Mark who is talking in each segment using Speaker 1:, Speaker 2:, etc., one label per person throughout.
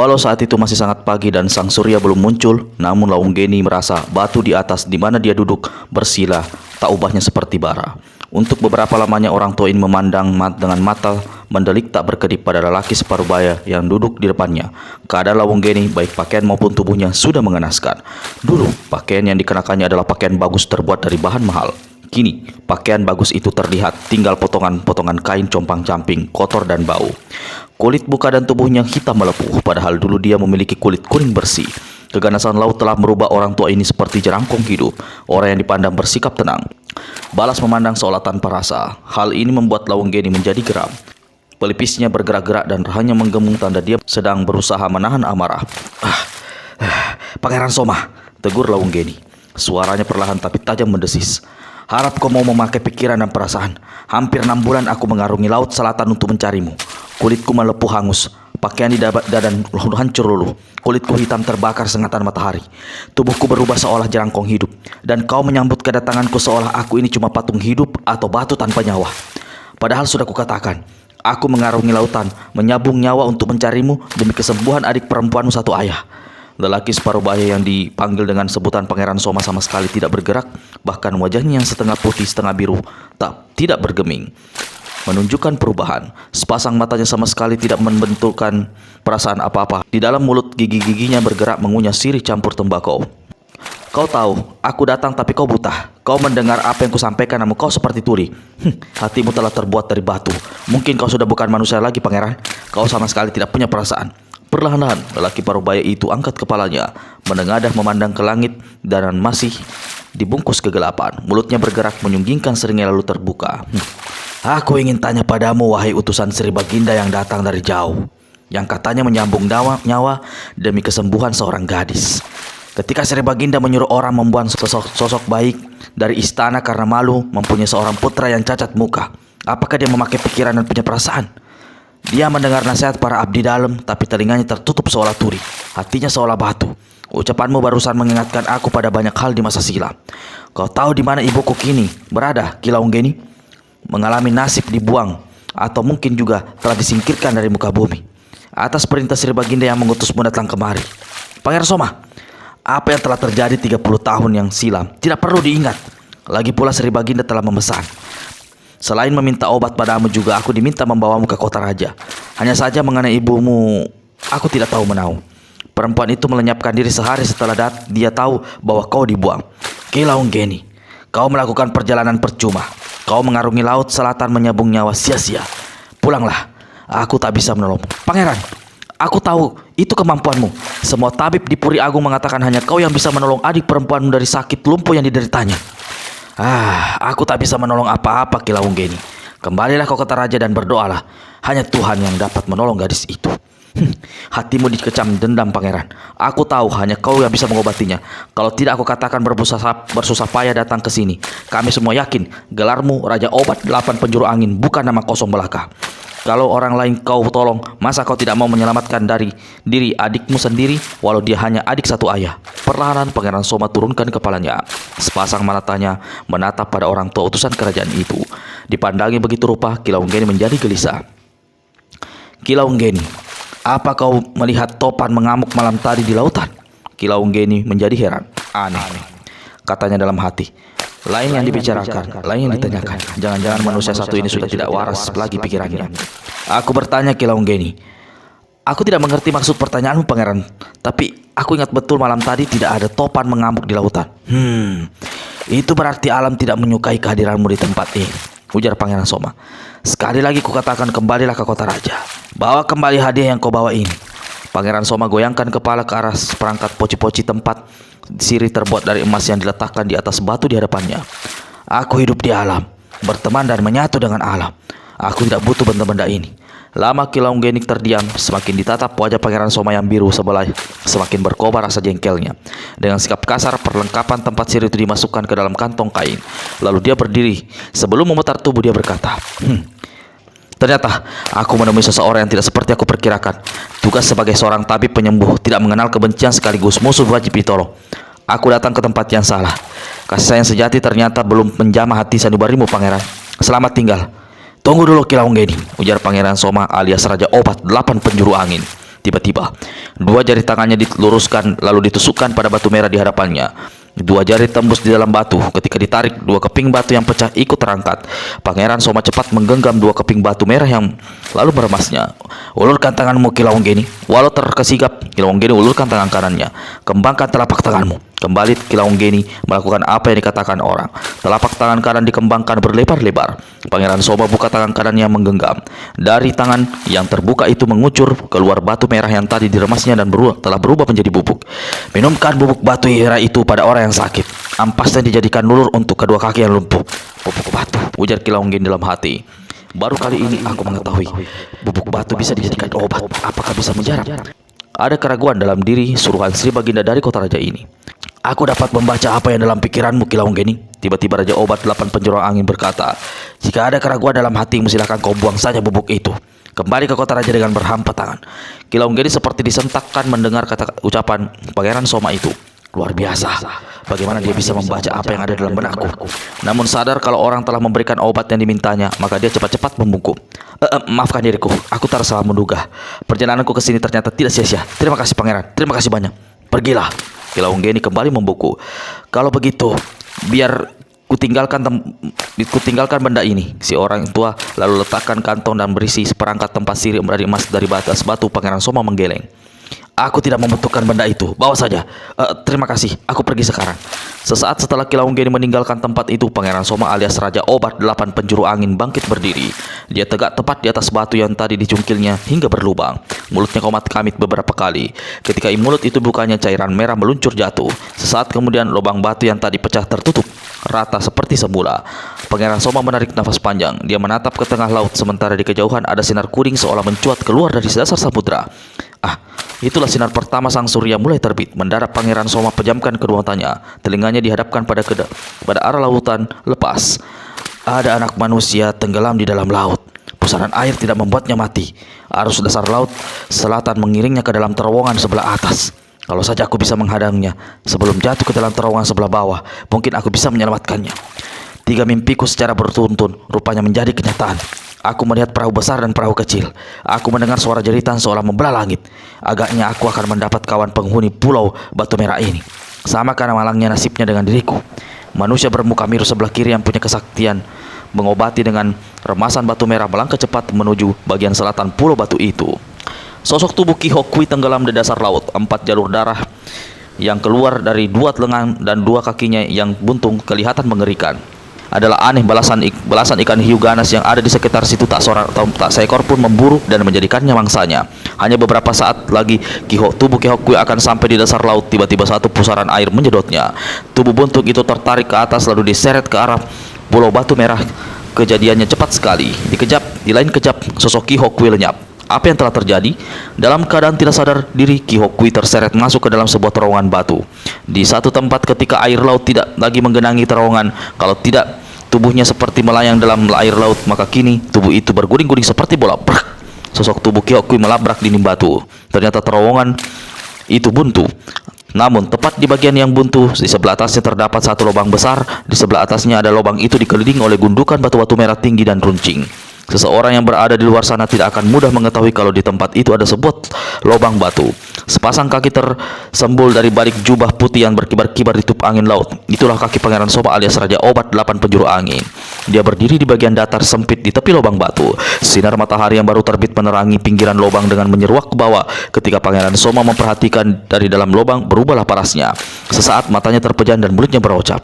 Speaker 1: Walau saat itu masih sangat pagi dan sang surya belum muncul, namun Launggeni merasa batu di atas di mana dia duduk bersila tak ubahnya seperti bara. Untuk beberapa lamanya orang tua ini memandang dengan mata mendelik tak berkedip pada lelaki separuh baya yang duduk di depannya. Keadaan Launggeni baik pakaian maupun tubuhnya sudah mengenaskan. Dulu pakaian yang dikenakannya adalah pakaian bagus terbuat dari bahan mahal. Kini pakaian bagus itu terlihat tinggal potongan-potongan kain compang-camping, kotor dan bau. Kulit muka dan tubuhnya hitam melepuh, padahal dulu dia memiliki kulit kuning bersih. Keganasan laut telah merubah orang tua ini seperti jerangkong hidup, orang yang dipandang bersikap tenang. Balas memandang seolah tanpa rasa. Hal ini membuat Launggeni menjadi geram. Pelipisnya bergerak-gerak dan hanya menggemung tanda dia sedang berusaha menahan amarah. Pangeran Soma, tegur Launggeni. Suaranya perlahan tapi tajam mendesis. Harap kau mau memakai pikiran dan perasaan. Hampir 6 bulan aku mengarungi laut selatan untuk mencarimu. Kulitku melepuh hangus. Pakaian di dadan hancur luluh. Kulitku hitam terbakar sengatan matahari. Tubuhku berubah seolah jerangkong hidup. Dan kau menyambut kedatanganku seolah aku ini cuma patung hidup atau batu tanpa nyawa. Padahal sudah kukatakan, aku mengarungi lautan, menyabung nyawa untuk mencarimu demi kesembuhan adik perempuanmu satu ayah. Lelaki separuh baya yang dipanggil dengan sebutan Pangeran Soma sama sekali tidak bergerak, bahkan wajahnya yang setengah putih setengah biru tidak bergeming, menunjukkan perubahan. Sepasang matanya sama sekali tidak membenturkan perasaan apa-apa. Di dalam mulut gigi-giginya bergerak mengunyah sirih campur tembakau. Kau tahu, aku datang tapi kau buta. Kau mendengar apa yang kusampaikan namun kau seperti tuli. Hatimu telah terbuat dari batu. Mungkin kau sudah bukan manusia lagi, Pangeran. Kau sama sekali tidak punya perasaan. Perlahan-lahan, lelaki paruh baya itu angkat kepalanya, menengadah memandang ke langit dan masih dibungkus kegelapan. Mulutnya bergerak menyunggingkan seringnya lalu terbuka. Aku ingin tanya padamu, wahai utusan Sri Baginda yang datang dari jauh, yang katanya menyambung nyawa demi kesembuhan seorang gadis. Ketika Sri Baginda menyuruh orang membuang sosok baik dari istana karena malu mempunyai seorang putra yang cacat muka, apakah dia memakai pikiran dan punya perasaan? Dia mendengar nasihat para abdi dalam, tapi telinganya tertutup seolah turi, hatinya seolah batu. Ucapanmu barusan mengingatkan aku pada banyak hal di masa silam. Kau tahu di mana ibuku kini berada, Ki Launggeni? Mengalami nasib dibuang, atau mungkin juga telah disingkirkan dari muka bumi. Atas perintah Sri Baginda yang mengutusmu datang kemari. Pangeran Soma, apa yang telah terjadi 30 tahun yang silam tidak perlu diingat. Lagi pula Sri Baginda telah memesan. Selain meminta obat padamu juga aku diminta membawamu ke kota raja. Hanya saja mengenai ibumu, aku tidak tahu menau. Perempuan itu melenyapkan diri sehari setelah dia tahu bahwa kau dibuang. Ki Launggeni, kau melakukan perjalanan percuma. Kau mengarungi laut selatan menyambung nyawa sia-sia. Pulanglah, aku tak bisa menolongmu. Pangeran, aku tahu itu kemampuanmu. Semua tabib di Puri Agung mengatakan hanya kau yang bisa menolong adik perempuanmu dari sakit lumpuh yang dideritanya. Aku tak bisa menolong apa-apa, Ki Launggeni. Kembalilah kau ke raja dan berdoalah. Hanya Tuhan yang dapat menolong gadis itu. Hatimu dikecam dendam, Pangeran. Aku tahu hanya kau yang bisa mengobatinya. Kalau tidak aku katakan bersusah payah datang ke sini. Kami semua yakin gelarmu Raja Obat 8 Penjuru Angin bukan nama kosong belaka. Kalau orang lain kau tolong, masa kau tidak mau menyelamatkan dari diri adikmu sendiri, walau dia hanya adik satu ayah? Perlahan Pangeran Soma turunkan kepalanya. Sepasang matanya menatap pada orang tua utusan kerajaan itu. Dipandangi begitu rupa, Ki Launggeni menjadi gelisah. Ki Launggeni, apa kau melihat topan mengamuk malam tadi di lautan? Ki Launggeni menjadi heran. Aneh, katanya dalam hati. Lain yang dibicarakan, lain yang ditanyakan. Jangan-jangan manusia satu ini sudah tidak waras lagi pikirannya. Aku bertanya, Ki Launggeni. Aku tidak mengerti maksud pertanyaanmu, Pangeran. Tapi aku ingat betul malam tadi tidak ada topan mengamuk di lautan. Itu berarti alam tidak menyukai kehadiranmu di tempat ini, ujar Pangeran Soma. Sekali lagi kukatakan, kembalilah ke kota raja. Bawa kembali hadiah yang kau bawa ini. Pangeran Soma goyangkan kepala ke arah perangkat poci-poci tempat sirih terbuat dari emas yang diletakkan di atas batu di hadapannya. Aku hidup di alam, berteman dan menyatu dengan alam. Aku tidak butuh benda-benda ini. Lama Ki Launggeni terdiam, semakin ditatap wajah Pangeran Soma yang biru sebelah, semakin berkobar rasa jengkelnya. Dengan sikap kasar, perlengkapan tempat sirih itu dimasukkan ke dalam kantong kain. Lalu dia berdiri. Sebelum memutar tubuh dia berkata, ternyata aku menemui seseorang yang tidak seperti aku perkirakan. Tugas sebagai seorang tabib penyembuh tidak mengenal kebencian sekaligus musuh wajib ditolong. Aku datang ke tempat yang salah. Kasih sayang sejati ternyata belum menjamah hati sanubarimu, Pangeran. Selamat tinggal. Tunggu dulu, Ki Launggeni, ujar Pangeran Soma alias Raja Obat 8 Penjuru Angin. Tiba-tiba, dua jari tangannya diluruskan lalu ditusukkan pada batu merah di hadapannya. Dua jari tembus di dalam batu. Ketika ditarik, dua keping batu yang pecah ikut terangkat. Pangeran Soma cepat menggenggam dua keping batu merah yang lalu meremasnya. Ulurkan tanganmu, Kilawanggeni. Walau terkesigap, Kilawanggeni ulurkan tangan kanannya. Kembangkan telapak tanganmu. Kembali Kilawanggeni melakukan apa yang dikatakan orang. Telapak tangan kanan dikembangkan berlebar-lebar. Pangeran Soma buka tangan kanannya menggenggam. Dari tangan yang terbuka itu mengucur keluar batu merah yang tadi diremasnya dan telah berubah menjadi bubuk. Minumkan bubuk batu merah itu pada orang yang sakit. Ampasnya dijadikan nulur untuk kedua kaki yang lumpuh. Bubuk batu, ujar Kilawanggeni dalam hati. Baru kali ini aku mengetahui bubuk batu bisa dijadikan obat. Apakah bisa menjarah? Ada keraguan dalam diri suruhan Sri Baginda dari kota raja ini. Aku dapat membaca apa yang dalam pikiranmu, Kilawanggeni. Tiba-tiba Raja Obat 8 penjuru angin berkata, jika ada keraguan dalam hatimu, silakan kau buang saja bubuk itu. Kembali ke kota raja dengan berhampa tangan. Kilawanggeni seperti disentakkan mendengar kata ucapan Pangeran Soma itu. Luar biasa, bagaimana dia bisa membaca apa yang ada dalam benakku. Namun sadar kalau orang telah memberikan obat yang dimintanya, maka dia cepat-cepat membungkuk. Maafkan diriku, aku tak salah menduga. Perjalananku ke sini ternyata tidak sia-sia. Terima kasih Pangeran, terima kasih banyak. Pergilah. Kilawanggeni kembali membuku. Kalau begitu, biar kutinggalkan benda ini. Si orang tua lalu letakkan kantong dan berisi seperangkat tempat sirip dari emas dari batas batu. Pangeran Soma menggeleng. Aku tidak membutuhkan benda itu. Bawa saja. Terima kasih. Aku pergi sekarang. Sesaat setelah Kilawanggeni meninggalkan tempat itu, Pangeran Soma alias Raja Obat 8 penjuru angin bangkit berdiri. Dia tegak tepat di atas batu yang tadi dicungkilnya hingga berlubang. Mulutnya komat kamit beberapa kali. Ketika mulut itu bukanya, cairan merah meluncur jatuh. Sesaat kemudian lubang batu yang tadi pecah tertutup rata seperti semula. Pangeran Soma menarik nafas panjang. Dia menatap ke tengah laut, sementara di kejauhan ada sinar kuning seolah mencuat keluar dari dasar samudra. Itulah sinar pertama sang surya mulai terbit. Mendarat Pangeran Soma pejamkan kedua matanya. Telinganya dihadapkan pada arah lautan lepas. Ada anak manusia tenggelam di dalam laut. Pusaran air tidak membuatnya mati. Arus dasar laut selatan mengiringnya ke dalam terowongan sebelah atas. Kalau saja aku bisa menghadangnya sebelum jatuh ke dalam terowongan sebelah bawah, mungkin aku bisa menyelamatkannya. 3 mimpiku secara beruntun rupanya menjadi kenyataan. Aku melihat perahu besar dan perahu kecil. Aku mendengar suara jeritan seolah membelah langit. Agaknya aku akan mendapat kawan penghuni pulau batu merah ini. Sama karena malangnya nasibnya dengan diriku. Manusia bermuka biru sebelah kiri yang punya kesaktian mengobati dengan remasan batu merah melangkah cepat menuju bagian selatan pulau batu itu. Sosok tubuh Ki Hokwi tenggelam di dasar laut. 4 jalur darah yang keluar dari 2 lengan dan 2 kakinya yang buntung kelihatan mengerikan. Adalah aneh belasan ikan hiu ganas yang ada di sekitar situ tak seekor pun memburu dan menjadikannya mangsanya. Hanya beberapa saat lagi tubuh Ki Hokwi akan sampai di dasar laut. Tiba-tiba satu pusaran air menyedotnya. Tubuh buntung itu tertarik ke atas lalu diseret ke arah pulau batu merah. Kejadiannya cepat sekali. Di lain kejap sosok Ki Hokwi lenyap. Apa yang telah terjadi? Dalam keadaan tidak sadar diri, Ki Hokwi terseret masuk ke dalam sebuah terowongan batu. Di satu tempat ketika air laut tidak lagi menggenangi terowongan, kalau tidak tubuhnya seperti melayang dalam air laut, maka kini tubuh itu berguling-guling seperti bola. Sosok tubuh Ki Hokwi melabrak dinding batu. Ternyata terowongan itu buntu. Namun tepat di bagian yang buntu, di sebelah atasnya terdapat satu lubang besar. Di sebelah atasnya ada lubang itu dikelilingi oleh gundukan batu-batu merah tinggi dan runcing. Seseorang yang berada di luar sana tidak akan mudah mengetahui kalau di tempat itu ada sebuah lubang batu. Sepasang kaki tersembul dari balik jubah putih yang berkibar-kibar ditiup angin laut. Itulah kaki Pangeran Soma alias Raja Obat 8 penjuru angin. Dia berdiri di bagian datar sempit di tepi lubang batu. Sinar matahari yang baru terbit menerangi pinggiran lubang dengan menyeruak ke bawah. Ketika Pangeran Soma memperhatikan dari dalam lubang, berubahlah parasnya. Sesaat matanya terpejam dan mulutnya berucap,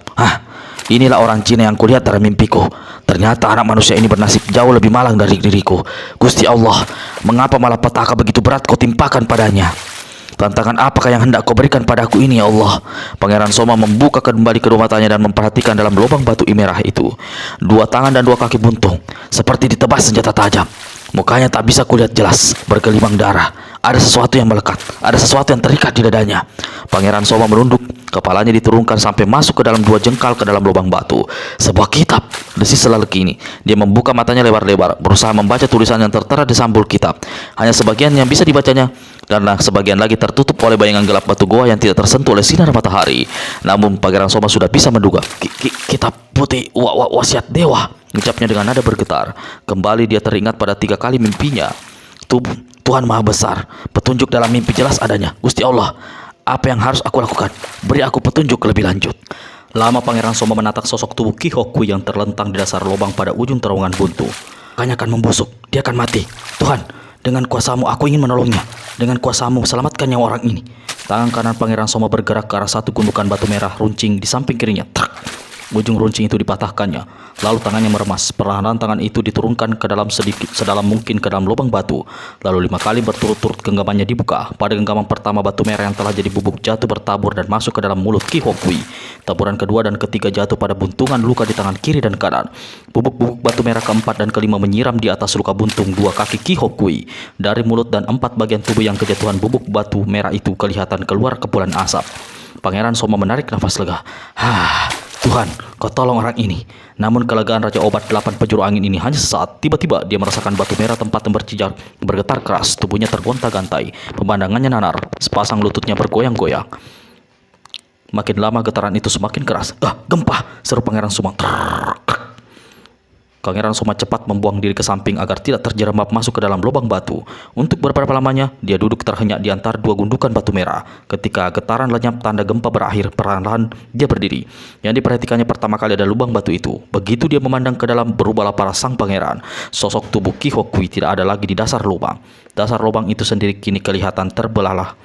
Speaker 1: inilah orang Cina yang kulihat dalam mimpiku. Ternyata anak manusia ini bernasib jauh lebih malang dari diriku. Gusti Allah, mengapa malah petaka begitu berat kau timpakan padanya? Tantangan apakah yang hendak kau berikan padaku ini, ya Allah? Pangeran Soma membuka kembali kedua matanya dan memperhatikan dalam lubang batu merah itu. 2 tangan dan 2 kaki buntung, seperti ditebas senjata tajam. Mukanya tak bisa kulihat jelas, bergelimang darah. Ada sesuatu yang melekat, ada sesuatu yang terikat di dadanya. Pangeran Soma merunduk, kepalanya diturunkan sampai masuk ke dalam 2 jengkal ke dalam lubang batu. Sebuah kitab, desis Selaleki ini. Dia membuka matanya lebar-lebar, berusaha membaca tulisan yang tertera di sampul kitab. Hanya sebagian yang bisa dibacanya, karena sebagian lagi tertutup oleh bayangan gelap batu goa yang tidak tersentuh oleh sinar matahari. Namun Pangeran Soma sudah bisa menduga. Kitab putih wasiat dewa, ucapnya dengan nada bergetar. Kembali dia teringat pada 3 kali mimpinya. Tubuh Tuhan Maha Besar, petunjuk dalam mimpi jelas adanya. Gusti Allah, apa yang harus aku lakukan? Beri aku petunjuk lebih lanjut. Lama Pangeran Soma menatap sosok tubuh Ki Hok Kui yang terlentang di dasar lubang pada ujung terowongan buntu. Kayaknya akan membusuk, dia akan mati. Tuhan, dengan kuasamu aku ingin menolongnya. Dengan kuasamu selamatkan nyawa orang ini. Tangan kanan Pangeran Soma bergerak ke arah satu gundukan batu merah runcing di samping kirinya. Trak! Ujung runcing itu dipatahkannya. Lalu tangannya meremas. Perlahan tangan itu diturunkan ke dalam sedalam mungkin ke dalam lubang batu. Lalu 5 kali berturut-turut genggamannya dibuka. Pada genggaman pertama batu merah yang telah jadi bubuk jatuh bertabur dan masuk ke dalam mulut Ki Hok Kui. Taburan kedua dan ketiga jatuh pada buntungan luka di tangan kiri dan kanan. Bubuk-bubuk batu merah keempat dan kelima menyiram di atas luka buntung 2 kaki Ki Hok Kui. Dari mulut dan 4 bagian tubuh yang kejatuhan bubuk batu merah itu kelihatan keluar kepulan asap. Pangeran Soma menarik nafas lega. Tuhan, kau tolong orang ini. Namun kelegaan Raja Obat 8 penjuru angin ini hanya sesaat. Tiba-tiba dia merasakan batu merah tempat yang bergetar keras. Tubuhnya tergonta-gantai. Pemandangannya nanar. Sepasang lututnya bergoyang-goyang. Makin lama getaran itu semakin keras. Gempa! Seru Pangeran Soma. Pangeran Soma cepat membuang diri ke samping agar tidak terjerembab masuk ke dalam lubang batu. Untuk beberapa lamanya, dia duduk terhenyak di antara 2 gundukan batu merah. Ketika getaran lenyap tanda gempa berakhir, perlahan dia berdiri. Yang diperhatikannya pertama kali adalah lubang batu itu. Begitu dia memandang ke dalam, berubahlah para sang pangeran. Sosok tubuh Ki Hok Kui tidak ada lagi di dasar lubang. Dasar lubang itu sendiri kini kelihatan terbelahlah.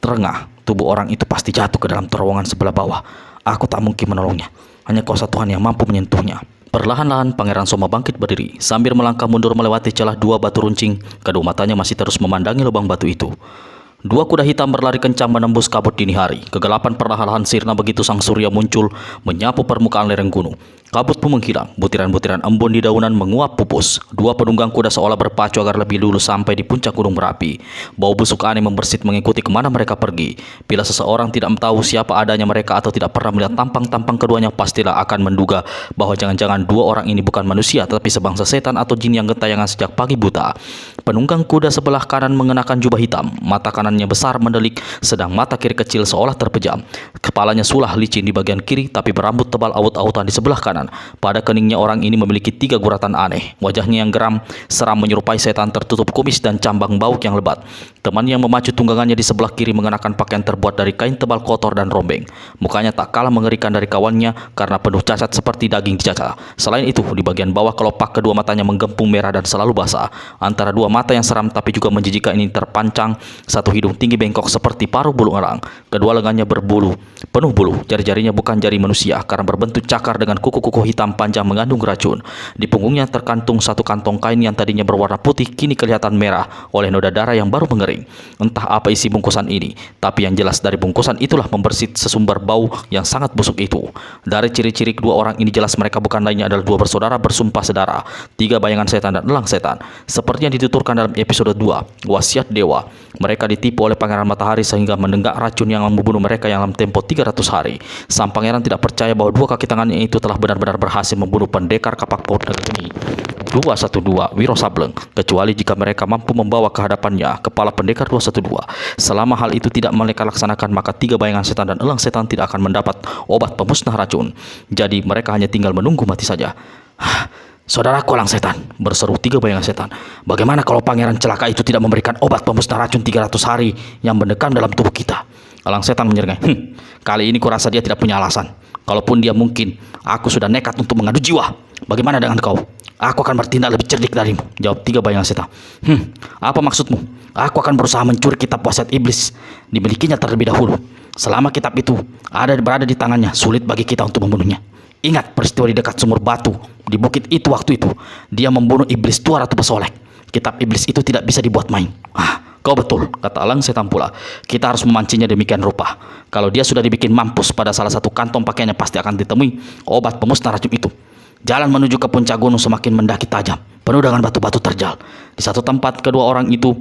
Speaker 1: Terengah, tubuh orang itu pasti jatuh ke dalam terowongan sebelah bawah. Aku tak mungkin menolongnya. Hanya kuasa Tuhan yang mampu menyentuhnya. Perlahan-lahan Pangeran Soma bangkit berdiri. Sambil melangkah mundur melewati celah 2 batu runcing, kedua matanya masih terus memandangi lubang batu itu. 2 kuda hitam berlari kencang menembus kabut dini hari. Kegelapan perlahan-lahan sirna begitu sang surya muncul menyapu permukaan lereng gunung. Kabut pun menghilang. Butiran-butiran embun di daunan menguap pupus. 2 penunggang kuda seolah berpacu agar lebih dulu sampai di puncak gunung Merapi. Bau busuk aneh membersit mengikuti kemana mereka pergi. Bila seseorang tidak tahu siapa adanya mereka atau tidak pernah melihat tampang-tampang keduanya, pastilah akan menduga bahwa jangan-jangan 2 orang ini bukan manusia tetapi sebangsa setan atau jin yang gentayangan sejak pagi buta. Penunggang kuda sebelah kanan mengenakan jubah hitam. Mata kanannya besar mendelik, sedang mata kiri kecil seolah terpejam. Kepalanya sulah licin di bagian kiri tapi berambut tebal aut-autan di sebelah kanan. Pada keningnya orang ini memiliki 3 guratan aneh. Wajahnya yang geram, seram menyerupai setan tertutup kumis dan cambang bauk yang lebat. Teman yang memacu tunggangannya di sebelah kiri mengenakan pakaian terbuat dari kain tebal kotor dan rombeng. Mukanya tak kalah mengerikan dari kawannya karena penuh cacat seperti daging dicacah. Selain itu, di bagian bawah kelopak kedua matanya menggempung merah dan selalu basah. Antara 2 mata yang seram tapi juga menjijikkan ini terpancang satu hidung tinggi bengkok seperti paruh bulu elang. Kedua lengannya berbulu, penuh bulu. Jari-jarinya bukan jari manusia karena berbentuk cakar dengan kuku-kuku hitam panjang mengandung racun. Di punggungnya terkantung satu kantong kain yang tadinya berwarna putih kini kelihatan merah oleh noda darah yang baru mengering. Entah apa isi bungkusan ini, tapi yang jelas dari bungkusan itulah membersit sesumber bau yang sangat busuk itu. Dari ciri-ciri 2 orang ini jelas mereka bukan lainnya adalah 2 bersaudara bersumpah sedara, 3 bayangan setan dan elang setan. Seperti yang dituturkan dalam episode 2, Wasiat Dewa. Mereka ditipu oleh Pangeran Matahari sehingga menenggak racun yang membunuh mereka yang dalam tempo 300 hari. Sang pangeran tidak percaya bahwa 2 kaki tangannya itu telah benar-benar berhasil membunuh pendekar kapak paut negeri 212 Wiro Sableng, kecuali jika mereka mampu membawa ke hadapannya kepala pendekar 212. Selama hal itu tidak mereka laksanakan, maka 3 bayangan setan dan elang setan tidak akan mendapat obat pemusnah racun. Jadi mereka hanya tinggal menunggu mati saja. Saudaraku elang setan, berseru 3 bayangan setan. Bagaimana kalau pangeran celaka itu tidak memberikan obat pemusnah racun 300 hari yang mendekam dalam tubuh kita? Elang setan menyeringai. Kali ini kurasa dia tidak punya alasan. Kalaupun dia mungkin, aku sudah nekat untuk mengadu jiwa. Bagaimana dengan kau? Aku akan bertindak lebih cerdik darimu, jawab 3 bayangan setan. Apa maksudmu? Aku akan berusaha mencuri kitab wasiat iblis. Dimilikinya terlebih dahulu. Selama kitab itu berada di tangannya, sulit bagi kita untuk membunuhnya. Ingat peristiwa di dekat sumur batu di bukit itu waktu itu. Dia membunuh iblis tua Ratu Pesolek. Kitab iblis itu tidak bisa dibuat main. Kau betul, kata elang setan pula. Kita harus memancingnya demikian rupa. Kalau dia sudah dibikin mampus, pada salah satu kantong pakaiannya pasti akan ditemui obat pemusnah racun itu. Jalan menuju ke puncak gunung semakin mendaki tajam, penuh dengan batu-batu terjal. Di satu tempat, kedua orang itu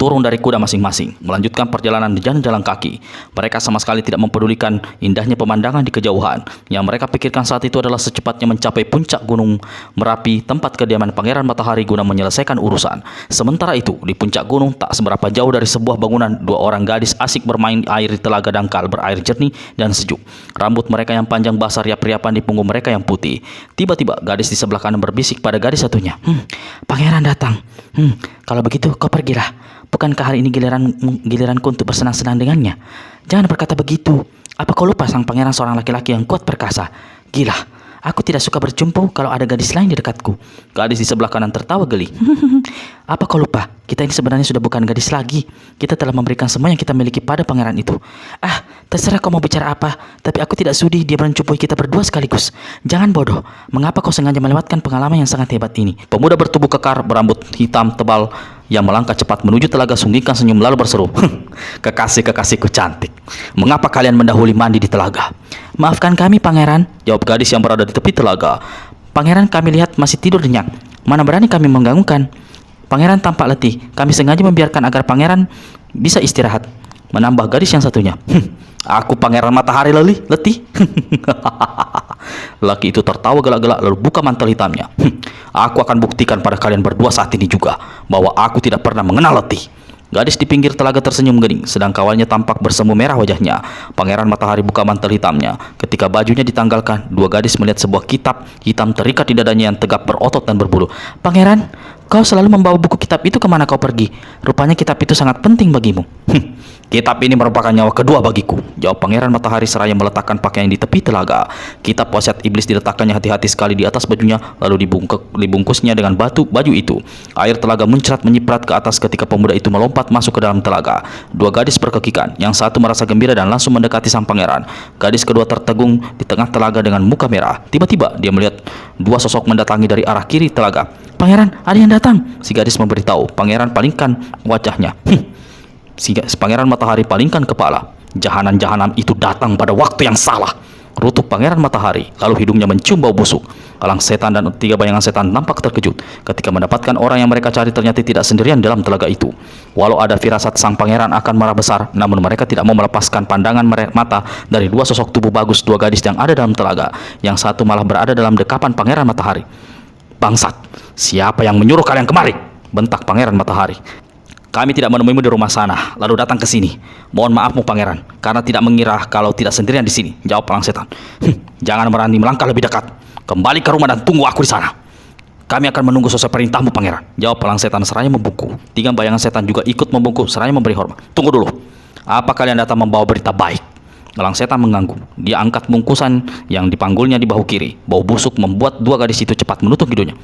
Speaker 1: turun dari kuda masing-masing, melanjutkan perjalanan di jalan kaki. Mereka sama sekali tidak mempedulikan indahnya pemandangan di kejauhan. Yang mereka pikirkan saat itu adalah secepatnya mencapai puncak gunung Merapi, tempat kediaman Pangeran Matahari guna menyelesaikan urusan. Sementara itu, di puncak gunung tak seberapa jauh dari sebuah bangunan, 2 orang gadis asik bermain air di telaga dangkal berair jernih dan sejuk. Rambut mereka yang panjang basah riap-riapan di punggung mereka yang putih. Tiba-tiba gadis di sebelah kanan berbisik pada gadis satunya. Pangeran datang.
Speaker 2: Kalau begitu kau pergilah. Bukankah hari ini giliranku untuk bersenang-senang dengannya? Jangan berkata begitu. Apa kau lupa sang pangeran seorang laki-laki yang kuat perkasa? Gila, aku tidak suka berjumpa kalau ada gadis lain di dekatku.
Speaker 1: Gadis di sebelah kanan tertawa geli.
Speaker 2: Apa kau lupa? Kita ini sebenarnya sudah bukan gadis lagi. Kita telah memberikan semua yang kita miliki pada pangeran itu. Ah, terserah kau mau bicara apa, tapi aku tidak sudi dia mencumpui kita berdua sekaligus. Jangan bodoh. Mengapa kau sengaja melewatkan pengalaman yang sangat hebat ini?
Speaker 1: Pemuda bertubuh kekar berambut hitam tebal yang melangkah cepat menuju telaga sungguhkan senyum lalu berseru. Kekasih-kekasihku cantik, mengapa kalian mendahului mandi di telaga?
Speaker 2: Maafkan kami, pangeran,
Speaker 1: jawab gadis yang berada di tepi telaga.
Speaker 2: Pangeran, kami lihat masih tidur nyenyak. Mana berani kami mengganggukan. Pangeran tampak letih. Kami sengaja membiarkan agar pangeran bisa istirahat.
Speaker 1: Menambah gadis yang satunya. Aku pangeran matahari letih. Laki itu tertawa gelak-gelak lalu buka mantel hitamnya. Aku akan buktikan pada kalian berdua saat ini juga bahwa aku tidak pernah mengenal letih. Gadis di pinggir telaga tersenyum gening, sedang kawannya tampak bersemu merah wajahnya. Pangeran matahari buka mantel hitamnya. Ketika bajunya ditanggalkan, dua gadis melihat sebuah kitab hitam terikat di dadanya yang tegap berotot dan berbulu.
Speaker 2: Pangeran, kau selalu membawa buku kitab itu kemana kau pergi? Rupanya kitab itu sangat penting bagimu.
Speaker 1: Kitab ini merupakan nyawa kedua bagiku, jawab pangeran matahari seraya meletakkan pakaian di tepi telaga. Kitab wasiat iblis diletakkannya hati-hati sekali di atas bajunya, lalu dibungkusnya dengan baju itu. Air telaga muncrat menyiprat ke atas ketika pemuda itu melompat masuk ke dalam telaga. Dua gadis berkekikan, yang satu merasa gembira dan langsung mendekati sang pangeran. Gadis kedua tertegun di tengah telaga dengan muka merah. Tiba-tiba dia melihat dua sosok mendatangi dari arah kiri telaga.
Speaker 2: Pangeran, ada yang datang,
Speaker 1: si gadis memberitahu. Pangeran palingkan wajahnya. Si pangeran matahari palingkan kepala. Jahanam-jahanam itu datang pada waktu yang salah, rutuk pangeran matahari, lalu hidungnya mencium bau busuk. Elang setan dan tiga bayangan setan nampak terkejut ketika mendapatkan orang yang mereka cari ternyata tidak sendirian dalam telaga itu. Walau ada firasat sang pangeran akan marah besar, namun mereka tidak mau melepaskan pandangan mata dari dua sosok tubuh bagus dua gadis yang ada dalam telaga. Yang satu malah berada dalam dekapan pangeran matahari. Bangsat, siapa yang menyuruh kalian kemari? Bentak pangeran matahari. Kami tidak menemuimu di rumah sana, lalu datang ke sini. Mohon maafmu pangeran, karena tidak mengira kalau tidak sendirian di sini, jawab elang setan. Jangan berani melangkah lebih dekat. Kembali ke rumah dan tunggu aku di sana. Kami akan menunggu sesuai perintahmu pangeran, jawab elang setan seraya membungkuk. Tiga bayangan setan juga ikut membungkuk seraya memberi hormat. Tunggu dulu. Apa kalian datang membawa berita baik? Elang setan mengganggu. Dia angkat bungkusan yang dipanggulnya di bahu kiri. Bau busuk membuat dua gadis itu cepat menutup hidungnya.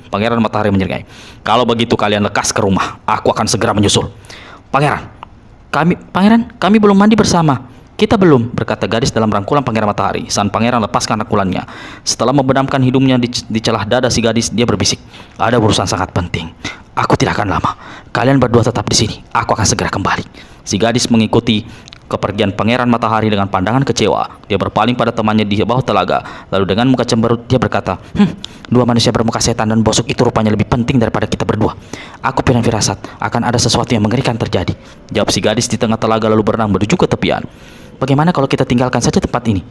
Speaker 1: Pangeran matahari menyeringai. Kalau begitu kalian lekas ke rumah. Aku akan segera menyusul.
Speaker 2: Pangeran, kami belum mandi bersama. Kita belum, berkata gadis dalam rangkulan pangeran matahari. Sang pangeran lepaskan rangkulannya. Setelah membenamkan hidungnya di celah dada si gadis, dia berbisik. Ada urusan sangat penting. Aku tidak akan lama. Kalian berdua tetap di sini. Aku akan segera kembali. Si gadis mengikuti kepergian pangeran matahari dengan pandangan kecewa. Dia berpaling pada temannya di bawah telaga. Lalu dengan muka cemberut dia berkata, dua manusia bermuka setan dan bosok itu rupanya lebih penting daripada kita berdua. Aku punya firasat akan ada sesuatu yang mengerikan terjadi, jawab si gadis di tengah telaga lalu berenang menuju ke tepian. Bagaimana kalau kita tinggalkan saja tempat ini?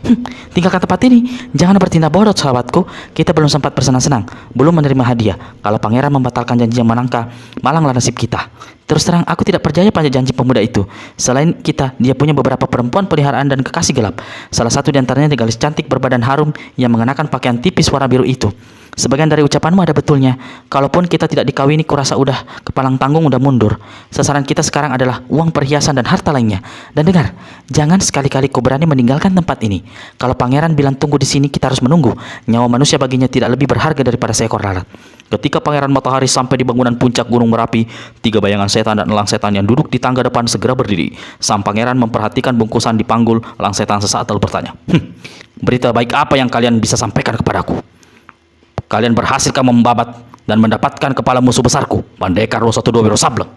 Speaker 2: Tinggalkan tempat ini? Jangan bertindak bodoh sahabatku. Kita belum sempat bersenang-senang, belum menerima hadiah. Kalau pangeran membatalkan janji yang menangka, malanglah nasib kita. Terus terang, aku tidak percaya pada janji pemuda itu. Selain kita, dia punya beberapa perempuan peliharaan dan kekasih gelap. Salah satu di antaranya gadis cantik berbadan harum yang mengenakan pakaian tipis warna biru itu. Sebagian dari ucapanmu ada betulnya. Kalaupun kita tidak dikawini, kurasa udah kepalang tanggung, udah mundur. Sasaran kita sekarang adalah uang, perhiasan, dan harta lainnya. Dan dengar, jangan sekali-kali kau berani meninggalkan tempat ini. Kalau pangeran bilang tunggu di sini, kita harus menunggu. Nyawa manusia baginya tidak lebih berharga daripada seekor lalat. Ketika pangeran matahari sampai di bangunan puncak gunung Merapi, tiga bayangan setan dan elang setan yang duduk di tangga depan segera berdiri. Sang pangeran memperhatikan bungkusan di panggul elang setan sesaat lalu bertanya, berita baik apa yang kalian bisa sampaikan kepadaku? Kalian berhasilkah membabat dan mendapatkan kepala musuh besarku, Pendekar Roh 12 Wiro Sableng?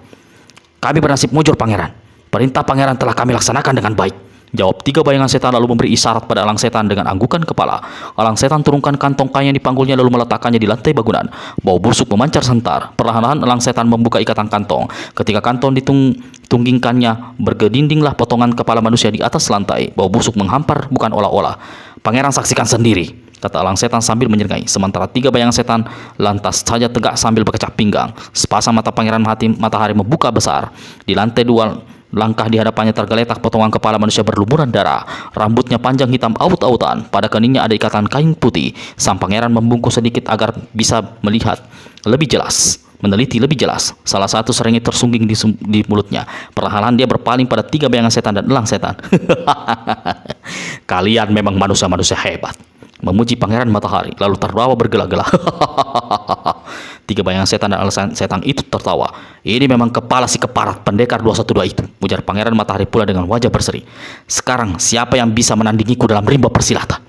Speaker 2: Kami bernasib mujur pangeran. Perintah pangeran telah kami laksanakan dengan baik, jawab tiga bayangan setan lalu memberi isyarat pada elang setan dengan anggukan kepala. Elang setan turunkan kantong kain yang dipanggulnya lalu meletakkannya di lantai bangunan. Bau busuk memancar sebentar. Perlahan-lahan elang setan membuka ikatan kantong. Ketika kantong ditunggingkannya, bergedindinglah potongan kepala manusia di atas lantai. Bau busuk menghampar bukan olah-olah. Pangeran saksikan sendiri, kata elang setan sambil menyeringai. Sementara tiga bayangan setan lantas saja tegak sambil berkecap pinggang. Sepasang mata pangeran matahari membuka besar. Di lantai dua langkah di hadapannya tergeletak potongan kepala manusia berlumuran darah. Rambutnya panjang hitam aut-autan. Pada keningnya ada ikatan kain putih. Sang pangeran membungkuk sedikit agar bisa melihat lebih jelas. meneliti lebih jelas. Salah satu seringnya tersungging di mulutnya. Perlahan dia berpaling pada 3 bayangan setan dan elang setan. Kalian memang manusia-manusia hebat, memuji Pangeran Matahari, lalu tertawa bergelak-gelak. 3 bayangan setan dan elang setan itu tertawa. Ini memang kepala si keparat pendekar 212 itu, ujar Pangeran Matahari pula dengan wajah berseri. Sekarang siapa yang bisa menandingiku dalam rimba persilatan?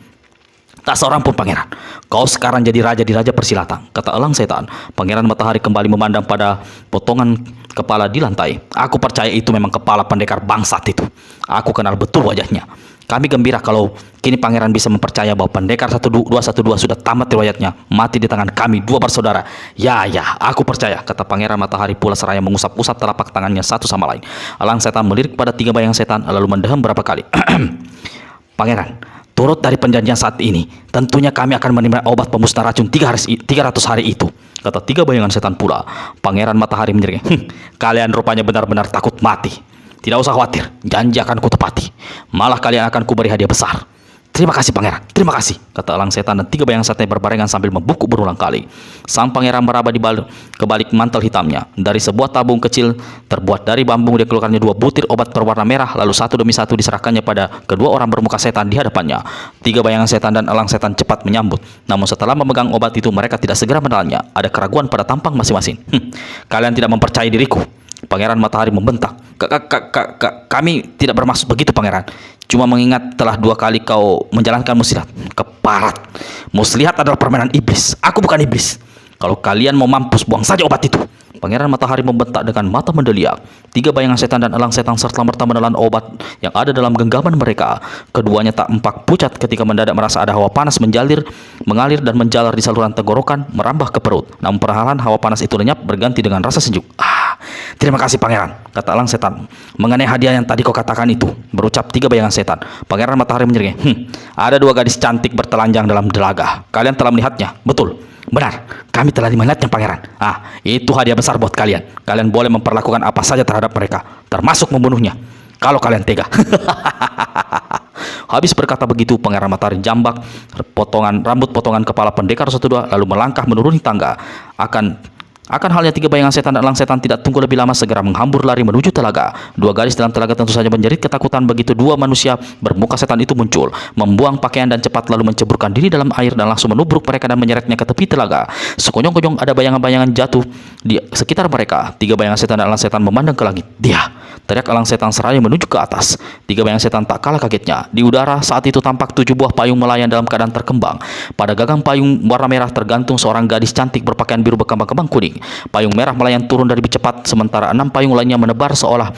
Speaker 2: Tak seorang pun, Pangeran. Kau sekarang jadi raja di raja persilatan, kata elang setan. Pangeran Matahari kembali memandang pada potongan kepala di lantai. Aku percaya itu memang kepala pendekar bangsat itu. Aku kenal betul wajahnya. Kami gembira kalau kini Pangeran bisa mempercaya bahwa pendekar 212 sudah tamat riwayatnya, mati di tangan kami 2 bersaudara. Ya, aku percaya, kata Pangeran Matahari pula seraya mengusap-usap telapak tangannya satu sama lain. Elang setan melirik pada 3 bayangan setan lalu mendehem berapa kali. Pangeran, turut dari perjanjian saat ini, tentunya kami akan menerima obat pemusnah racun 300 hari itu, kata 3 bayangan setan pula. Pangeran Matahari menyeringai. Kalian rupanya benar-benar takut mati. Tidak usah khawatir, janji akan kutepati. Malah kalian akan kuberi hadiah besar. Terima kasih, Pangeran, terima kasih, kata elang setan dan 3 bayangan setan berbarengan sambil membungkuk berulang kali. Sang Pangeran meraba ke balik mantel hitamnya. Dari sebuah tabung kecil terbuat dari bambu dia keluarkannya 2 butir obat berwarna merah, lalu satu demi satu diserahkannya pada kedua orang bermuka setan di hadapannya. 3 bayangan setan dan elang setan cepat menyambut. Namun setelah memegang obat itu mereka tidak segera menelannya. Ada keraguan pada tampang masing-masing. Kalian tidak mempercayai diriku, Pangeran Matahari membentak. Kami tidak bermaksud begitu, Pangeran. Cuma mengingat telah 2 kali kau menjalankan muslihat. Keparat. Muslihat adalah permainan iblis. Aku bukan iblis. Kalau kalian mau mampus, buang saja obat itu. Pangeran Matahari membentak dengan mata mendeliak. 3 bayangan setan dan elang setan serta-merta menelan obat yang ada dalam genggaman mereka. Keduanya tak empak pucat ketika mendadak merasa ada hawa panas mengalir dan menjalar di saluran tenggorokan, merambah ke perut. Namun perlahan hawa panas itu lenyap berganti dengan rasa sejuk. Terima kasih, Pangeran, kata elang setan. Mengenai hadiah yang tadi kau katakan itu, berucap 3 bayangan setan. Pangeran Matahari menyeringai. Ada 2 gadis cantik bertelanjang dalam telaga. Kalian telah melihatnya, betul? Benar, kami telah melihatnya, Pangeran. Itu hadiah besar buat kalian. Kalian boleh memperlakukan apa saja terhadap mereka, termasuk membunuhnya, kalau kalian tega. Habis berkata begitu, Pangeran Matahari jambak rambut potongan kepala pendekar 112 lalu melangkah menuruni tangga. Akan halnya 3 bayangan setan dan elang setan tidak tunggu lebih lama, segera menghambur lari menuju telaga. 2 gadis dalam telaga tentu saja menjerit ketakutan begitu 2 manusia bermuka setan itu muncul, membuang pakaian dan cepat lalu menceburkan diri dalam air dan langsung menubruk mereka dan menyeretnya ke tepi telaga. Sekonyong-konyong ada bayangan-bayangan jatuh di sekitar mereka. 3 bayangan setan dan elang setan memandang ke langit. Dia, teriak elang setan seraya menuju ke atas. 3 bayangan setan tak kalah kagetnya. Di udara saat itu tampak 7 buah payung melayang dalam keadaan terkembang. Pada gagang payung warna merah tergantung seorang gadis cantik berpakaian biru berkambang-kambang kuning. Payung merah melayang turun dari cepat, sementara 6 payung lainnya menebar seolah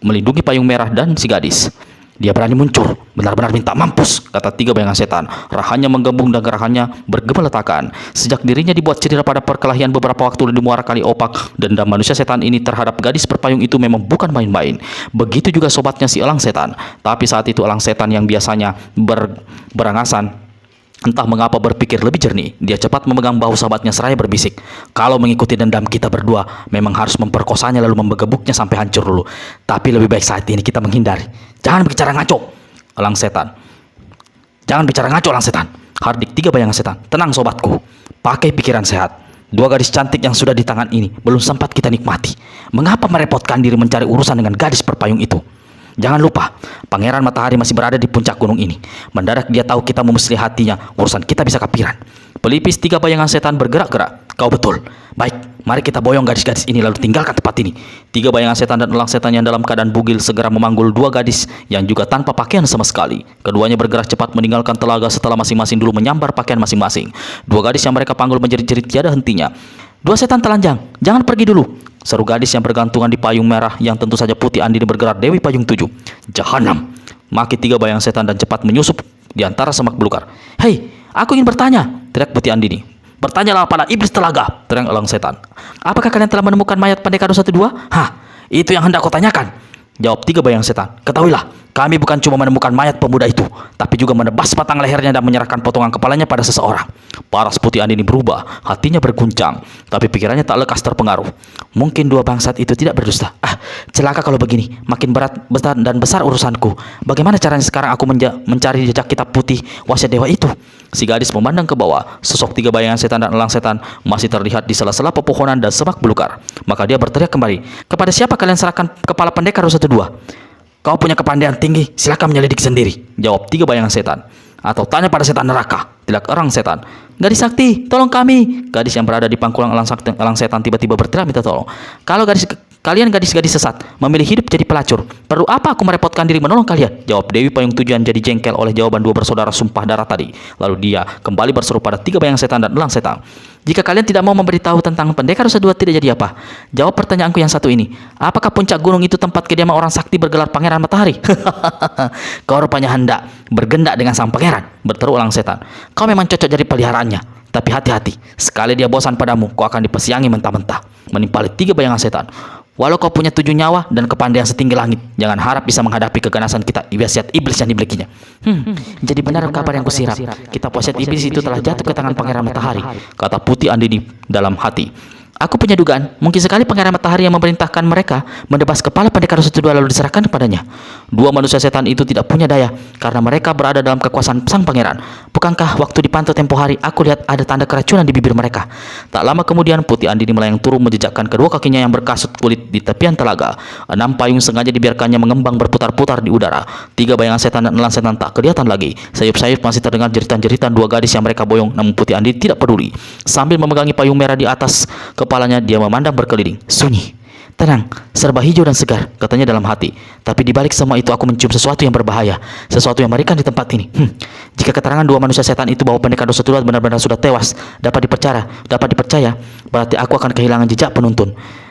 Speaker 2: melindungi payung merah dan si gadis. Dia berani muncul, benar-benar minta mampus, kata 3 bayangan setan. Rahanya menggembung dan gerakannya bergemeletakan. Sejak dirinya dibuat cedera pada perkelahian beberapa waktu di Muara Kali Opak, dendam manusia setan ini terhadap gadis berpayung itu memang bukan main-main. Begitu juga sobatnya si elang setan. Tapi saat itu elang setan yang biasanya berangasan entah mengapa berpikir lebih jernih. Dia cepat memegang bahu sahabatnya seraya berbisik. Kalau mengikuti dendam kita berdua, memang harus memperkosanya lalu membegebuknya sampai hancur dulu. Tapi lebih baik saat ini kita menghindari. Jangan bicara ngaco, elang setan. Jangan bicara ngaco, elang setan. Hardik 3 bayangan setan. Tenang sobatku, pakai pikiran sehat. 2 gadis cantik yang sudah di tangan ini belum sempat kita nikmati. Mengapa merepotkan diri mencari urusan dengan gadis berpayung itu? Jangan lupa, Pangeran Matahari masih berada di puncak gunung ini. Mendadak dia tahu kita memuslihatinya, urusan kita bisa kapiran. Pelipis 3 bayangan setan bergerak-gerak. Kau betul. Baik, mari kita boyong gadis-gadis ini lalu tinggalkan tempat ini. 3 bayangan setan dan elang setan yang dalam keadaan bugil segera memanggul 2 gadis yang juga tanpa pakaian sama sekali. Keduanya bergerak cepat meninggalkan telaga setelah masing-masing dulu menyambar pakaian masing-masing. 2 gadis yang mereka panggul menjerit-jerit tiada hentinya. 2 setan telanjang, jangan pergi dulu, seru gadis yang bergantungan di payung merah yang tentu saja putih Andini bergerak Dewi Payung 7. Jahanam, maki 3 bayangan setan dan cepat menyusup di antara semak belukar. Hei, aku ingin bertanya, teriak putih Andini. Bertanyalah pada iblis telaga, teriak elang setan. Apakah kalian telah menemukan mayat pendekar 212? Itu yang hendak kau tanyakan, jawab 3 bayangan setan. Ketahuilah, Kami bukan cuma menemukan mayat pemuda itu, tapi juga menebas batang lehernya dan menyerahkan potongan kepalanya pada seseorang. Paras Putih Andini berubah, hatinya berguncang, tapi pikirannya tak lekas terpengaruh. Mungkin dua bangsat itu tidak berdusta. Celaka kalau begini, makin berat besar dan besar urusanku. Bagaimana caranya sekarang aku mencari jejak kitab putih wasiat dewa itu? Si gadis memandang ke bawah. Sosok tiga bayangan setan dan elang setan masih terlihat di sela-sela pepohonan dan semak belukar. Maka dia berteriak kembali, "Kepada siapa kalian serahkan kepala pendekar 212? Kau punya kepandaian tinggi, silakan menyelidik sendiri," jawab tiga bayangan setan. "Atau tanya pada setan neraka," tidak orang setan. "Gadis sakti, tolong kami!" Gadis yang berada di pangkulan elang setan tiba-tiba berteriak minta tolong. Kalian gadis-gadis sesat, memilih hidup jadi pelacur. Perlu apa aku merepotkan diri menolong kalian?" Jawab Dewi Payung Tujuan jadi jengkel oleh jawaban dua bersaudara sumpah darah tadi. Lalu dia kembali berseru pada tiga bayangan setan dan elang setan. "Jika kalian tidak mau memberitahu tentang pendekar Nusa Dua tidak jadi apa? Jawab pertanyaanku yang satu ini. Apakah puncak gunung itu tempat kediaman orang sakti bergelar Pangeran Matahari?" "Kau rupanya hendak bergendak dengan sang pangeran," berteru elang setan. "Kau memang cocok jadi peliharaannya. Tapi hati-hati, sekali dia bosan padamu, kau akan dipesiangi mentah-mentah," menimpali tiga bayangan setan. "Walau kau punya 7 nyawa dan kepandaian setinggi langit, jangan harap bisa menghadapi keganasan kita wasiat iblis yang dimilikinya." Jadi benar kabar yang kusirap. Kitab wasiat iblis itu telah jatuh ke tangan Pangeran Matahari, kata Putih Andini dalam hati. "Aku punya dugaan, mungkin sekali Pangeran Matahari yang memerintahkan mereka mendebas kepala pendekar 212 lalu diserahkan kepadanya. Dua manusia setan itu tidak punya daya karena mereka berada dalam kekuasaan sang pangeran. Bukankah waktu dipantau tempo hari aku lihat ada tanda keracunan di bibir mereka?" Tak lama kemudian Putih Andini melayang turun menjejakkan kedua kakinya yang berkasut kulit di tepian telaga. 6 payung sengaja dibiarkannya mengembang berputar-putar di udara. Tiga bayangan setan dan elang setan tak kelihatan lagi. Sayup-sayup masih terdengar jeritan-jeritan dua gadis yang mereka boyong, namun Putih Andini tidak peduli. Sambil memegangi payung merah di atas kepalanya, dia memandang berkeliling. "Sunyi, tenang, serba hijau dan segar," katanya dalam hati. "Tapi di balik semua itu aku mencium sesuatu yang berbahaya, sesuatu yang mengerikan di tempat ini. Jika keterangan dua manusia setan itu bahwa pendekar 212 benar-benar sudah tewas dapat dipercaya, berarti aku akan kehilangan jejak penuntun.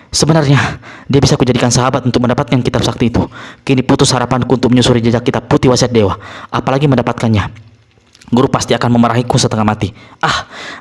Speaker 2: Sebenarnya dia bisa kujadikan sahabat untuk mendapatkan kitab sakti itu. Kini putus harapanku untuk menyusuri jejak kitab putih wasiat dewa, apalagi mendapatkannya. Guru pasti akan memarahiku setengah mati.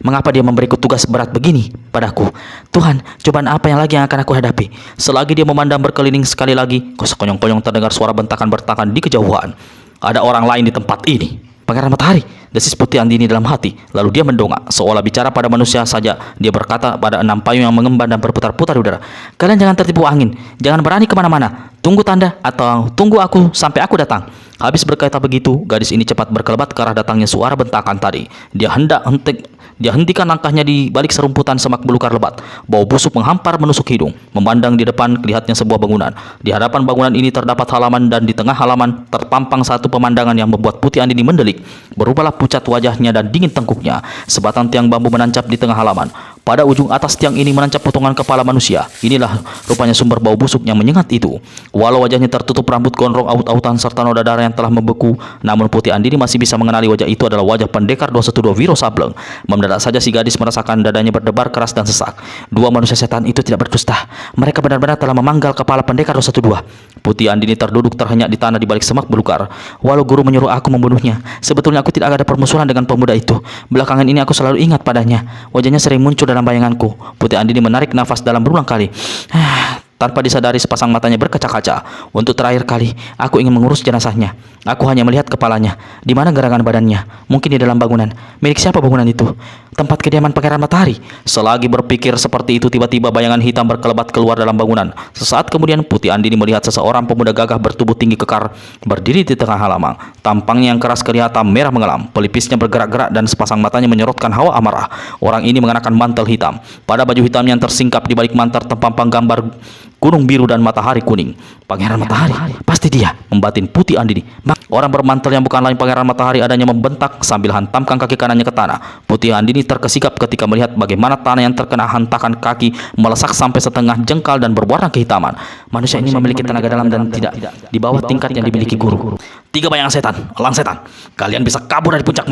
Speaker 2: Mengapa dia memberiku tugas berat begini padaku? Tuhan, cobaan apa yang lagi yang akan aku hadapi?" Selagi dia memandang berkeliling sekali lagi, sekonyong-konyong terdengar suara bentakan bertakan di kejauhan. "Ada orang lain di tempat ini, Pangeran Matahari," desis Putih Andini dalam hati. Lalu dia mendongak, seolah bicara pada manusia saja. Dia berkata pada 6 payung yang mengemban dan berputar-putar di udara, "Kalian jangan tertipu angin, jangan berani kemana-mana. Tunggu tanda atau tunggu aku sampai aku datang." Habis berkata begitu, gadis ini cepat berkelebat ke arah datangnya suara bentakan tadi. Dia hentikan langkahnya di balik serumputan semak belukar lebat. Bau busuk menghampar menusuk hidung. Memandang di depan, kelihatnya sebuah bangunan. Di hadapan bangunan ini terdapat halaman, dan di tengah halaman terpampang satu pemandangan yang membuat Putih Andini mendelik. Berubahlah pucat wajahnya dan dingin tengkuknya. Sebatang tiang bambu menancap di tengah halaman. Pada ujung atas tiang ini menancap potongan kepala manusia. Inilah rupanya sumber bau busuk yang menyengat itu. Walau wajahnya tertutup rambut gondrong aut-autan serta noda darah yang telah membeku, namun Putih Andini masih bisa mengenali wajah itu adalah wajah pendekar 212 Wiro Sableng. Mendadak saja si gadis merasakan dadanya berdebar keras dan sesak. Dua manusia setan itu tidak berdusta. Mereka benar-benar telah memanggal kepala pendekar 212. Putih Andini terduduk terhenyak di tanah di balik semak belukar. Walau guru menyuruh aku membunuhnya, sebetulnya aku tidak ada permusuhan dengan pemuda itu. Belakangan ini aku selalu ingat padanya. Wajahnya sering muncul dalam bayanganku. Putih Andini menarik nafas dalam berulang kali. Tanpa disadari sepasang matanya berkaca-kaca. Untuk terakhir kali, aku ingin mengurus jenazahnya. Aku hanya melihat kepalanya. Di mana gerangan badannya? Mungkin di dalam bangunan. Milik siapa bangunan itu? Tempat kediaman Pangeran Matahari. Selagi berpikir seperti itu, tiba-tiba bayangan hitam berkelebat keluar dalam bangunan. Sesaat kemudian Putih Andini melihat seseorang pemuda gagah bertubuh tinggi kekar berdiri di tengah halaman. Tampangnya yang keras kelihatan merah mengelam. Pelipisnya bergerak-gerak dan sepasang matanya menyorotkan hawa amarah. Orang ini mengenakan mantel hitam. Pada baju hitam yang tersingkap di balik mantel terpampang gambar gunung biru dan matahari kuning. Pangeran Matahari, pasti dia, membatin Putih Andini. Orang bermantel yang bukan lain Pangeran Matahari adanya membentak sambil hantamkan kaki kanannya ke tanah. Putih Andini terkesikap ketika melihat bagaimana tanah yang terkena hantakan kaki melesak sampai setengah jengkal dan berwarna kehitaman. Manusia ini memiliki tenaga dalam dan tidak di bawah tingkat yang dimiliki guru. Tiga bayangan setan, elang setan, kalian bisa kabur dari puncak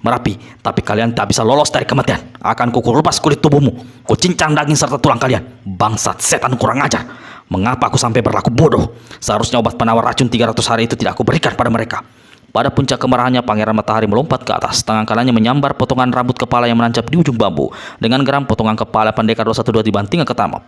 Speaker 2: Merapi, tapi kalian tak bisa lolos dari kematian. Akan kulepas kulit tubuhmu, kucincang daging serta tulang kalian. Bangsat setan kurang ajar. Mengapa aku sampai berlaku bodoh? Seharusnya obat penawar racun 300 hari itu tidak aku berikan pada mereka. Pada puncak kemarahannya, Pangeran Matahari melompat ke atas. Tangan kanannya menyambar potongan rambut kepala yang menancap di ujung bambu. Dengan geram, potongan kepala pendekar 212 dibantingkan ke tanah.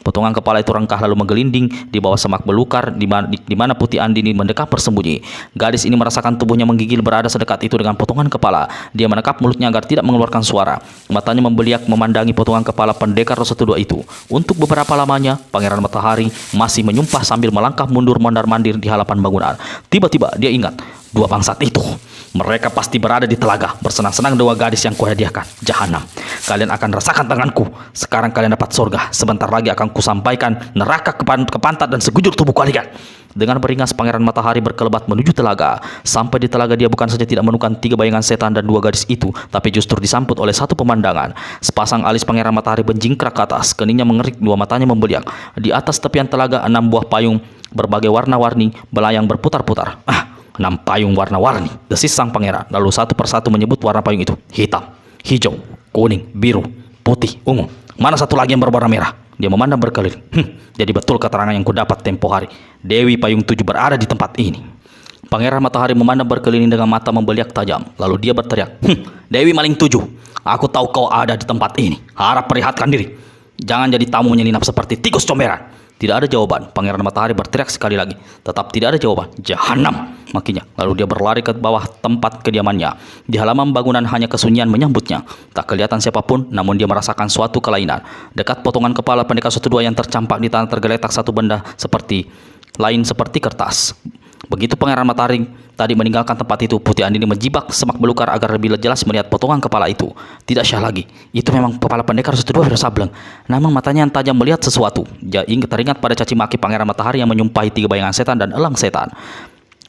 Speaker 2: Potongan kepala itu rengkah lalu menggelinding di bawah semak belukar di mana Putih Andini mendekap bersembunyi. Gadis ini merasakan tubuhnya menggigil berada sedekat itu dengan potongan kepala. Dia menekap mulutnya agar tidak mengeluarkan suara. Matanya membeliak memandangi potongan kepala pendekar Rosa Kedua itu. Untuk beberapa lamanya, Pangeran Matahari masih menyumpah sambil melangkah mundur mondar-mandir di halaman bangunan. Tiba-tiba dia ingat, dua bangsat itu. Mereka pasti berada di telaga, bersenang-senang dua gadis yang kuhadiahkan. Jahanam. Kalian akan rasakan tanganku. Sekarang kalian dapat surga. Sebentar lagi akan kusampaikan neraka ke pantat dan sekujur tubuh kalian. Dengan beringas, Pangeran Matahari berkelebat menuju telaga. Sampai di telaga dia bukan saja tidak menemukan 3 bayangan setan dan 2 gadis itu, tapi justru disambut oleh satu pemandangan. Sepasang alis Pangeran Matahari menjingkrak ke atas, keningnya mengerik, 2 matanya membeliak. Di atas tepian telaga 6 buah payung berbagai warna-warni belayang berputar-putar. 6 payung warna-warni, desis sang pangeran. Lalu satu persatu menyebut warna payung itu. Hitam, hijau, kuning, biru, putih, ungu. Mana satu lagi yang berwarna merah? Dia memandang berkeliling. Jadi betul keterangan yang kudapat tempo hari. Dewi Payung 7 berada di tempat ini. Pangeran Matahari memandang berkeliling dengan mata membeliak tajam. Lalu dia berteriak. Dewi Maling 7, aku tahu kau ada di tempat ini. Harap perlihatkan diri. Jangan jadi tamu menyelinap seperti tikus comberan. Tidak ada jawaban. Pangeran Matahari berteriak sekali lagi. Tetap tidak ada jawaban. Jahanam, makinya. Lalu dia berlari ke bawah tempat kediamannya. Di halaman bangunan hanya kesunyian menyambutnya. Tak kelihatan siapapun, namun dia merasakan suatu kelainan. Dekat potongan kepala pendekar Rosa Kedua yang tercampak di tanah tergeletak satu benda seperti kertas. Begitu Pangeran Matahari tadi meninggalkan tempat itu, Putih Andini menjibak semak belukar agar lebih jelas melihat potongan kepala itu. Tidak syah lagi. Itu memang kepala pendekar Rosa Kedua bersableng. Namun matanya yang tajam melihat sesuatu. Dia teringat pada caci maki Pangeran Matahari yang menyumpahi 3 bayangan setan dan elang setan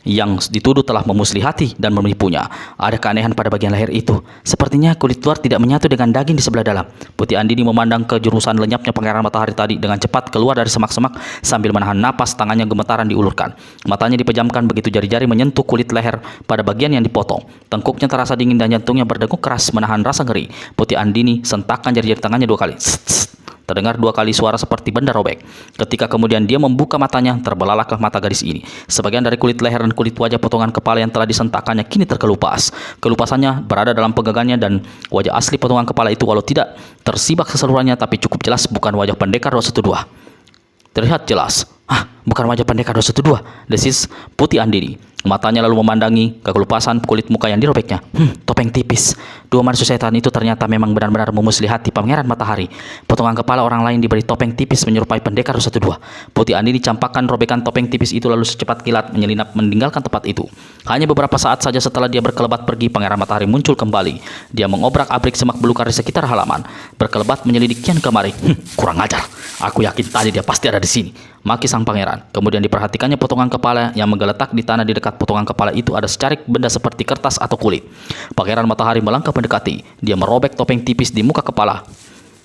Speaker 2: yang dituduh telah memuslihati dan menipunya. Ada keanehan pada bagian leher itu. Sepertinya kulit luar tidak menyatu dengan daging di sebelah dalam. Putih Andini memandang ke jurusan lenyapnya Pangeran Matahari tadi dengan cepat keluar dari semak-semak sambil menahan napas, tangannya gemetaran diulurkan. Matanya dipejamkan begitu jari-jari menyentuh kulit leher pada bagian yang dipotong. Tengkuknya terasa dingin dan jantungnya berdegup keras menahan rasa ngeri. Putih Andini sentakkan jari-jari tangannya 2 kali. Terdengar 2 kali suara seperti benda robek. Ketika kemudian dia membuka matanya, terbelalaklah mata gadis ini. Sebagian dari kulit leher dan kulit wajah potongan kepala yang telah disentakkannya kini terkelupas. Kelupasannya berada dalam pegangannya dan wajah asli potongan kepala itu walau tidak tersibak keseluruhannya tapi cukup jelas bukan wajah pendekar Rosa Kedua. Terlihat jelas. Bukan wajah pendekar Rosa Kedua, desis Putih Andini. Matanya lalu memandangi kekelupasan kulit muka yang dirobeknya. Topeng tipis. 2 manusia setan itu ternyata memang benar-benar memuslihati Pangeran Matahari. Potongan kepala orang lain diberi topeng tipis menyerupai pendekar Rosa Kedua. Putih Andini campakkan robekan topeng tipis itu lalu secepat kilat menyelinap meninggalkan tempat itu. Hanya beberapa saat saja setelah dia berkelebat pergi, Pangeran Matahari muncul kembali. Dia mengobrak-abrik semak belukar di sekitar halaman, berkelebat menyelidik kian kemari. Kurang ajar. Aku yakin tadi dia pasti ada di sini, maki sang pangeran. Kemudian diperhatikannya potongan kepala yang menggeletak di tanah. Di dekat potongan kepala itu ada secarik benda seperti kertas atau kulit. Pangeran Matahari melangkah mendekati. Dia merobek topeng tipis di muka kepala.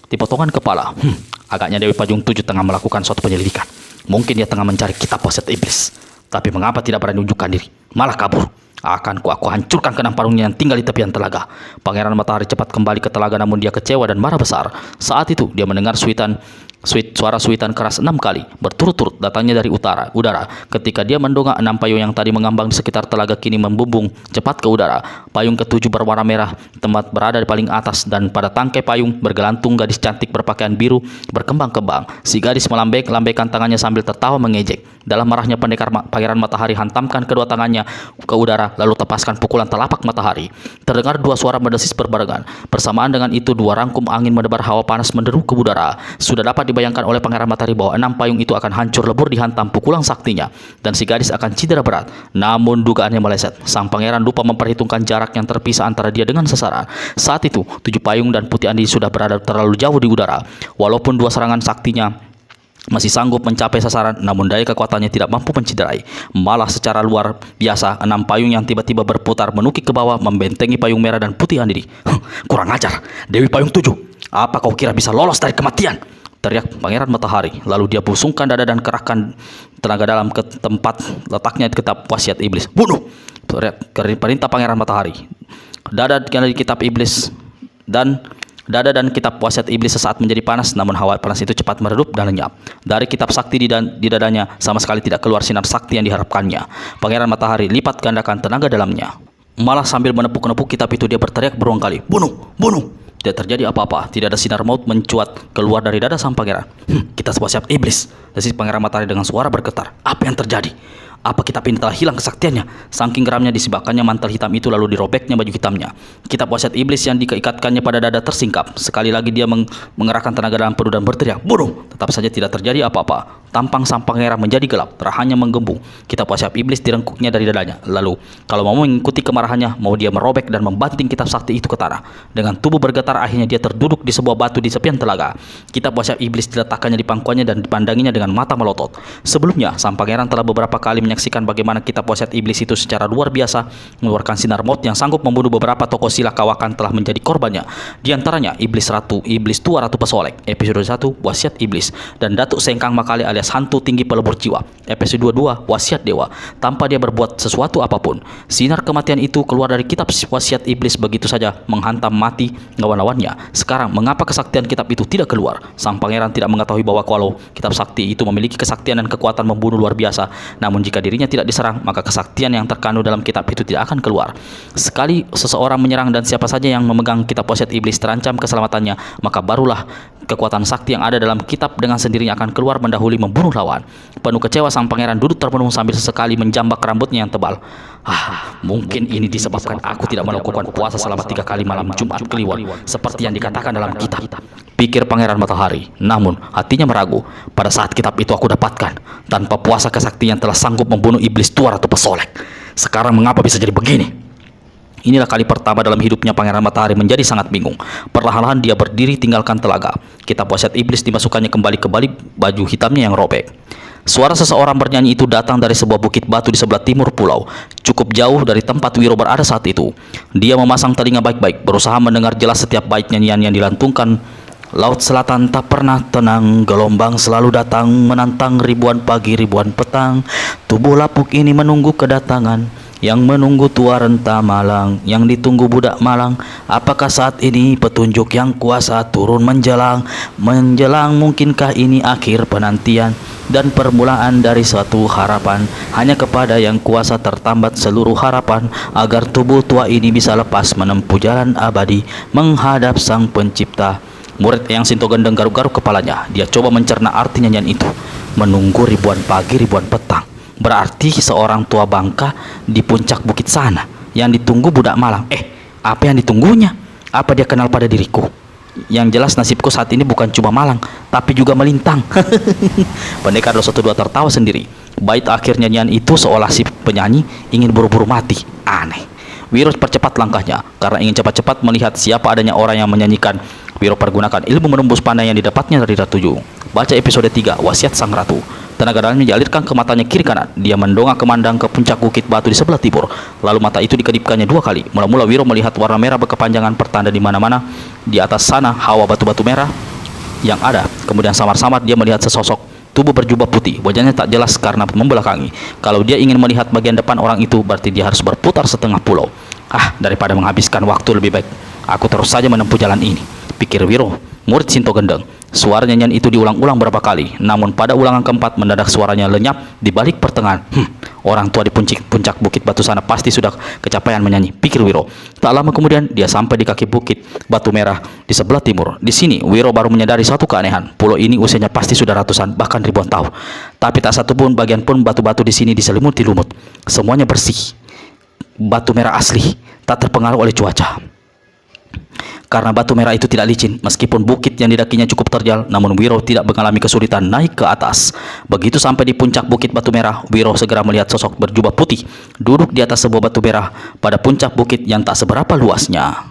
Speaker 2: Di potongan kepala. Agaknya Dewi Payung 7 tengah melakukan suatu penyelidikan. Mungkin dia tengah mencari kitab wasiat iblis. Tapi mengapa tidak berani menunjukkan diri? Malah kabur. Aku hancurkan kenang parungnya yang tinggal di tepian telaga. Pangeran Matahari cepat kembali ke telaga, namun dia kecewa dan marah besar. Saat itu dia mendengar suara suitan keras 6 kali berturut-turut datangnya dari udara. Ketika dia mendongak, 6 payung yang tadi mengambang di sekitar telaga kini membumbung cepat ke udara. Payung ke-7 berwarna merah tempat berada di paling atas, dan pada tangkai payung bergelantung gadis cantik berpakaian biru berkembang-kembang. Si gadis melambaikan tangannya sambil tertawa mengejek. Dalam marahnya Pangeran Matahari hantamkan kedua tangannya ke udara lalu tepaskan pukulan telapak matahari. Terdengar 2 suara mendesis berbarengan. Bersamaan dengan itu 2 rangkum angin mendebar hawa panas menderu ke udara. Sudah dapat dibayangkan oleh Pangeran Matahari bahwa 6 payung itu akan hancur lebur dihantam pukulan saktinya dan si gadis akan cedera berat. Namun dugaannya meleset. Sang pangeran lupa memperhitungkan jarak yang terpisah antara dia dengan sasaran. Saat itu 7 payung dan Putih Andini sudah berada terlalu jauh di udara. Walaupun 2 serangan saktinya masih sanggup mencapai sasaran, namun daya kekuatannya tidak mampu mencederai. Malah secara luar biasa 6 payung yang tiba-tiba berputar menukik ke bawah membentengi payung merah dan Putih Andini. Kurang ajar, Dewi Payung 7. Apa kau kira bisa lolos dari kematian? Teriak Pangeran Matahari. Lalu dia busungkan dada dan kerahkan tenaga dalam ke tempat letaknya kitab wasiat iblis. Bunuh! Teriak perintah Pangeran Matahari. Dada di kitab iblis Dada dan kitab wasiat iblis sesaat menjadi panas, namun hawa panas itu cepat meredup dan lenyap. Dari kitab sakti di dadanya sama sekali tidak keluar sinar sakti yang diharapkannya. Pangeran Matahari lipat gandakan tenaga dalamnya. Malah sambil menepuk-nepuk kitab itu dia berteriak berulang kali, "Bunuh! Bunuh!" Tidak terjadi apa-apa. Tidak ada sinar maut mencuat keluar dari dada sang pangeran. Kita semua siap iblis, desis Pangeran Matahari dengan suara bergetar. Apa yang terjadi? Apa kitab ini telah hilang kesaktiannya? Saking geramnya disibakannya mantel hitam itu lalu dirobeknya baju hitamnya. Kitab wasiat iblis yang dikeikatkannya pada dada tersingkap. Sekali lagi dia mengerahkan tenaga dalam perut dan berteriak, "Bunuh!" Tetap saja tidak terjadi apa-apa. Tampang sang pangeran menjadi gelap, rahanya menggembung. Kitab wasiat iblis direngkuknya dari dadanya. Lalu, kalau mau mengikuti kemarahannya, mau dia merobek dan membanting kitab sakti itu ke tanah. Dengan tubuh bergetar, akhirnya dia terduduk di sebuah batu di tepian telaga. Kitab wasiat iblis diletakkannya di pangkuannya dan dipandanginya dengan mata melotot. Sebelumnya, sang pangeran telah beberapa kali menyaksikan bagaimana kitab wasiat iblis itu secara luar biasa mengeluarkan sinar maut yang sanggup membunuh beberapa tokoh sila kawakan telah menjadi korbannya. Di antaranya Iblis Ratu, Iblis Tua Ratu Pesolek, episode 1 Wasiat Iblis, dan Datuk Sengkang Makale alias Hantu Tinggi Pelebur Jiwa, episode 22 Wasiat Dewa. Tanpa dia berbuat sesuatu apapun, sinar kematian itu keluar dari kitab wasiat iblis begitu saja menghantam mati lawan-lawannya. Sekarang mengapa kesaktian kitab itu tidak keluar? Sang pangeran tidak mengetahui bahwa kalau kitab sakti itu memiliki kesaktian dan kekuatan membunuh luar biasa, namun jika dirinya tidak diserang, maka kesaktian yang terkandung dalam kitab itu tidak akan keluar. Sekali seseorang menyerang dan siapa saja yang memegang kitab wasiat iblis terancam keselamatannya, maka barulah kekuatan sakti yang ada dalam kitab dengan sendirinya akan keluar mendahului membunuh lawan. Penuh kecewa, sang pangeran duduk termenung sambil sesekali menjambak rambutnya yang tebal. Mungkin ini disebabkan aku tidak melakukan puasa selama 3 kali malam Jumat Kliwon seperti yang dikatakan dalam kitab, pikir Pangeran Matahari. Namun hatinya meragu. Pada saat kitab itu aku dapatkan, tanpa puasa kesaktian telah sanggup membunuh Iblis Tua Ratu Pesolek. Sekarang mengapa bisa jadi begini? Inilah kali pertama dalam hidupnya Pangeran Matahari menjadi sangat bingung. Perlahan-lahan dia berdiri tinggalkan telaga. Kitab wasiat iblis dimasukkannya kembali ke balik baju hitamnya yang robek. Suara seseorang bernyanyi itu datang dari sebuah bukit batu di sebelah timur pulau, cukup jauh dari tempat Wiro berada saat itu. Dia memasang telinga baik-baik, berusaha mendengar jelas setiap bait nyanyian yang dilantungkan. Laut selatan tak pernah tenang, gelombang selalu datang, menantang ribuan pagi, ribuan petang. Tubuh lapuk ini menunggu kedatangan, yang menunggu tua renta Malang, yang ditunggu budak Malang. Apakah saat ini petunjuk yang kuasa turun menjelang? Menjelang, mungkinkah ini akhir penantian dan permulaan dari suatu harapan? Hanya kepada yang kuasa tertambat seluruh harapan, agar tubuh tua ini bisa lepas menempuh jalan abadi menghadap sang pencipta. Murid yang Sinto Gendeng garuk-garuk kepalanya. Dia coba mencerna arti nyanyian itu. Menunggu ribuan pagi, ribuan petang. Berarti seorang tua bangka di puncak bukit sana yang ditunggu budak Malang. Apa yang ditunggunya? Apa dia kenal pada diriku? Yang jelas nasibku saat ini bukan cuma malang, tapi juga melintang. Pendekar 212 tertawa sendiri. Bait akhir nyanyian itu seolah si penyanyi ingin buru-buru mati. Aneh. Wiro percepat langkahnya karena ingin cepat-cepat melihat siapa adanya orang yang menyanyikan. Wiro pergunakan ilmu menembus pandai yang didapatnya dari Ratu Ju. Baca episode 3 Wasiat Sang Ratu. Tenaga dalamnya dialirkan ke matanya kiri kanan. Dia mendongak kemandang ke puncak bukit batu di sebelah timur. Lalu mata itu dikedipkannya 2 kali. Mula-mula Wiro melihat warna merah berkepanjangan pertanda di mana-mana. Di atas sana hawa batu-batu merah yang ada. Kemudian samar-samar dia melihat sesosok tubuh berjubah putih. Wajahnya tak jelas karena membelakangi. Kalau dia ingin melihat bagian depan orang itu, berarti dia harus berputar setengah pulau. Daripada menghabiskan waktu, lebih baik aku terus saja menempuh jalan ini, pikir Wiro, murid Sinto Gendeng. Suara nyanyian itu diulang-ulang berapa kali, namun pada ulangan keempat mendadak suaranya lenyap di balik pertengahan. Orang tua di puncak bukit batu sana pasti sudah kecapean menyanyi, pikir Wiro. Tak lama kemudian dia sampai di kaki bukit batu merah di sebelah timur. Di sini Wiro baru menyadari suatu keanehan. Pulau ini usianya pasti sudah ratusan bahkan ribuan tahun. Tapi tak satu pun bagian pun batu-batu di sini diselimuti lumut. Semuanya bersih. Batu merah asli, tak terpengaruh oleh cuaca. Karena batu merah itu tidak licin, meskipun bukit yang didakinya cukup terjal, namun Wiro tidak mengalami kesulitan naik ke atas. Begitu sampai di puncak bukit batu merah, Wiro segera melihat sosok berjubah putih duduk di atas sebuah batu merah pada puncak bukit yang tak seberapa luasnya.